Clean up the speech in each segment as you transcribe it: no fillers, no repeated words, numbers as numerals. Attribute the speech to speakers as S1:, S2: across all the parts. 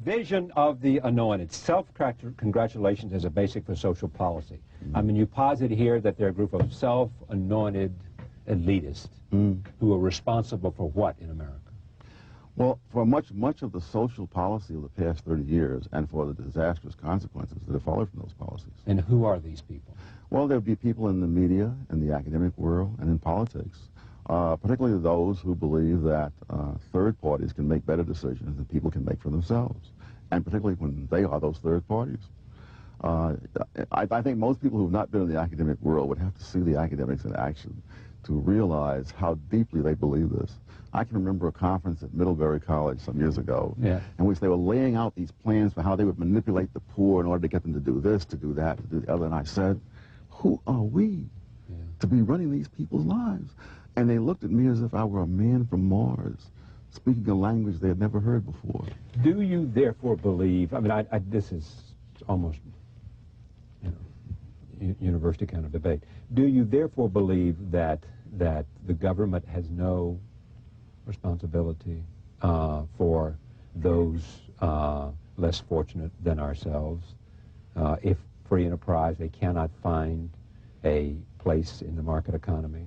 S1: vision of the Anointed. Self-congratulations as a basic for social policy. I mean, you posit here that they're a group of self-anointed elitists who are responsible for what in America?
S2: Well, for much of the social policy of the past 30 years and for the disastrous consequences that have followed from those policies.
S1: And who are these people?
S2: Well, there would be people in the media, in the academic world, and in politics, particularly those who believe that third parties can make better decisions than people can make for themselves, and particularly when they are those third parties. I think most people who have not been in the academic world would have to see the academics in action to realize how deeply they believe this. I can remember a conference at Middlebury College some years ago in which they were laying out these plans for how they would manipulate the poor in order to get them to do this, to do that, to do the other, and I said, who are we to be running these people's lives? And they looked at me as if I were a man from Mars, speaking a language they had never heard before.
S1: Do you therefore believe, I mean, this is almost, you know, university kind of debate. Do you therefore believe that the government has no responsibility for those less fortunate than ourselves? If free enterprise, they cannot find a place in the market economy?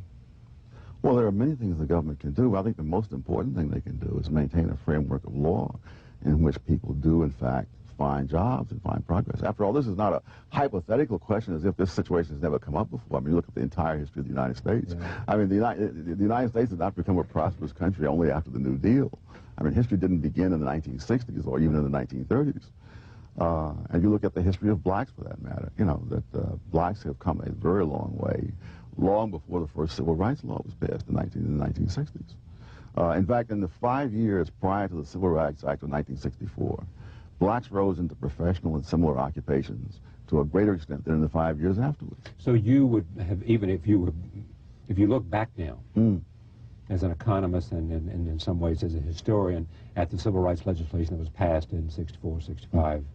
S2: Well, there are many things the government can do. I think the most important thing they can do is maintain a framework of law in which people do, in fact, find jobs and find progress. After all, this is not a hypothetical question as if this situation has never come up before. I mean, look at the entire history of the United States. I mean, the United States did not become a prosperous country only after the New Deal. I mean, history didn't begin in the 1960s or even in the 1930s. And you look at the history of blacks, for that matter, you know, that blacks have come a very long way, long before the first civil rights law was passed in the 1960s. In fact, in the 5 years prior to the Civil Rights Act of 1964, blacks rose into professional and similar occupations to a greater extent than in the 5 years afterwards.
S1: So you would have, even if you look back now, as an economist and in some ways as a historian, at the civil rights legislation that was passed in 64, 65,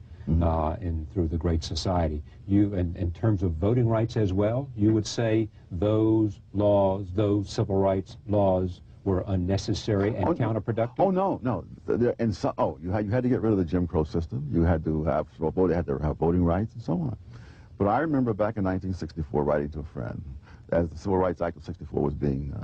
S1: through the Great Society, you, in terms of voting rights as well, you would say those laws, those civil rights laws, were unnecessary and counterproductive?
S2: Oh, no, no. You had to get rid of the Jim Crow system. You had to have voting rights and so on. But I remember back in 1964 writing to a friend, as the Civil Rights Act of 64 was being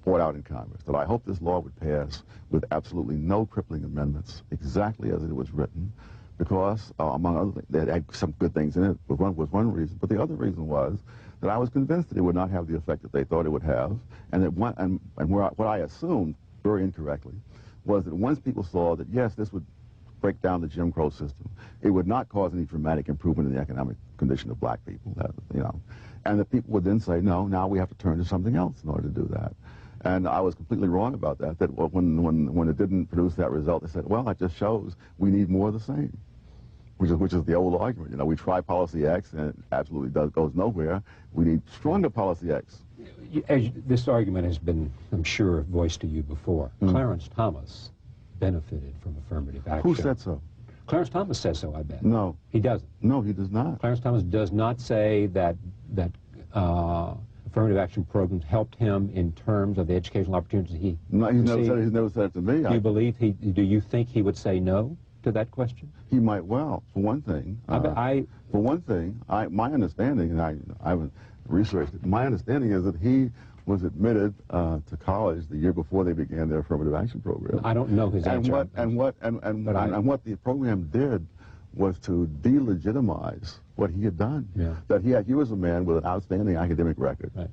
S2: poured out in Congress, that I hoped this law would pass with absolutely no crippling amendments, exactly as it was written, because, among other things, it had some good things in it, was one reason. But the other reason was that I was convinced that it would not have the effect that they thought it would have, and that what I assumed, very incorrectly, was that once people saw that, yes, this would break down the Jim Crow system, it would not cause any dramatic improvement in the economic condition of black people, you know, and that people would then say, no, now we have to turn to something else in order to do that. And I was completely wrong about that, that when it didn't produce that result, they said, well, that just shows we need more of the same. Which is the old argument. You know, we try policy X and it absolutely goes nowhere. We need stronger policy X.
S1: This argument has been, I'm sure, voiced to you before. Clarence Thomas benefited from affirmative action.
S2: Who said so?
S1: Clarence Thomas says so, I bet.
S2: No.
S1: He doesn't?
S2: No, he does not.
S1: Clarence Thomas does not say that affirmative action programs helped him in terms of the educational opportunities he received?
S2: He's never said it to me.
S1: Do you think he would say no to that question?
S2: He might well. For one thing, my understanding, and I haven't researched it, my understanding is that he was admitted to college the year before they began their affirmative action program.
S1: I don't know his answer.
S2: And what the program did was to delegitimize what he had done. That he was a man with an outstanding academic record. Right.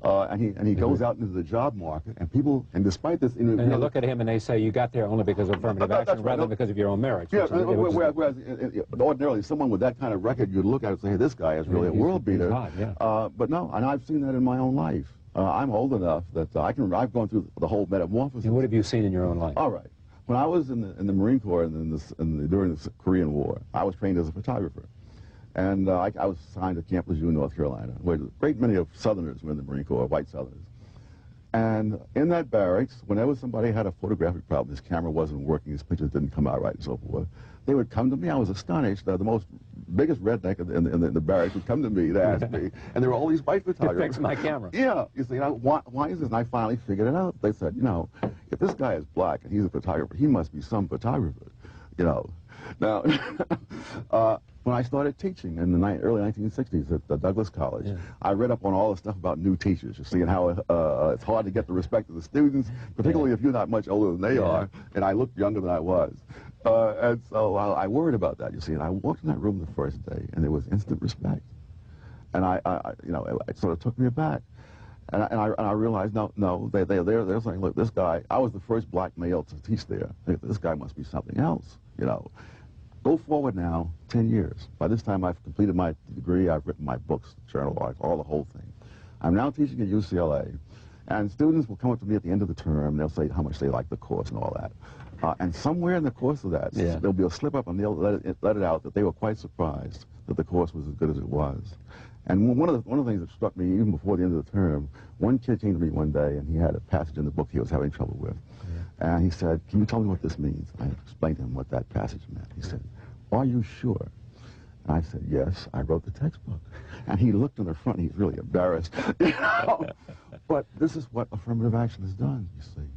S2: And he goes out into the job market, and people, and despite this...
S1: And they look at him and they say, you got there only because of affirmative action rather than because of your own merits.
S2: Yeah, whereas ordinarily someone with that kind of record, you'd look at it and say, hey, this guy is really a world beater. But no, and I've seen that in my own life. I'm old enough that I've gone through the whole metamorphosis.
S1: And what have you seen in your own life?
S2: All right. When I was in the Marine Corps during the Korean War, I was trained as a photographer. And I was assigned to Camp Lejeune, North Carolina, where a great many of Southerners were in the Marine Corps, white Southerners. And in that barracks, whenever somebody had a photographic problem, his camera wasn't working, his pictures didn't come out right and so forth, they would come to me. I was astonished. The biggest redneck in the barracks would come to me to ask me, and there were all these white photographers.
S1: Fix my camera.
S2: Yeah. You see, why is this? And I finally figured it out. They said, you know, if this guy is black and he's a photographer, he must be some photographer, you know. Now, when I started teaching in the early 1960s at the Douglas College,
S1: Yeah.
S2: I read up on all the stuff about new teachers. You see, and how it's hard to get the respect of the students, particularly if you're not much older than they are. And I looked younger than I was. And so I worried about that, you see. And I walked in that room the first day, and there was instant respect. And you know, it sort of took me aback. And I realized, no, they're saying, look, this guy, I was the first black male to teach there. This guy must be something else, you know. Go forward now, 10 years. By this time, I've completed my degree. I've written my books, journal articles, all the whole thing. I'm now teaching at UCLA. And students will come up to me at the end of the term. They'll say how much they like the course and all that. And somewhere in the course of that, there'll be a slip up, and they'll let it out that they were quite surprised that the course was as good as it was. And one of the things that struck me even before the end of the term, one kid came to me one day, and he had a passage in the book he was having trouble with. And he said, "Can you tell me what this means?" I explained to him what that passage meant. He said, "Are you sure?" And I said, "Yes, I wrote the textbook." And he looked in the front, and he was really embarrassed. You know? But this is what affirmative action has done, you see.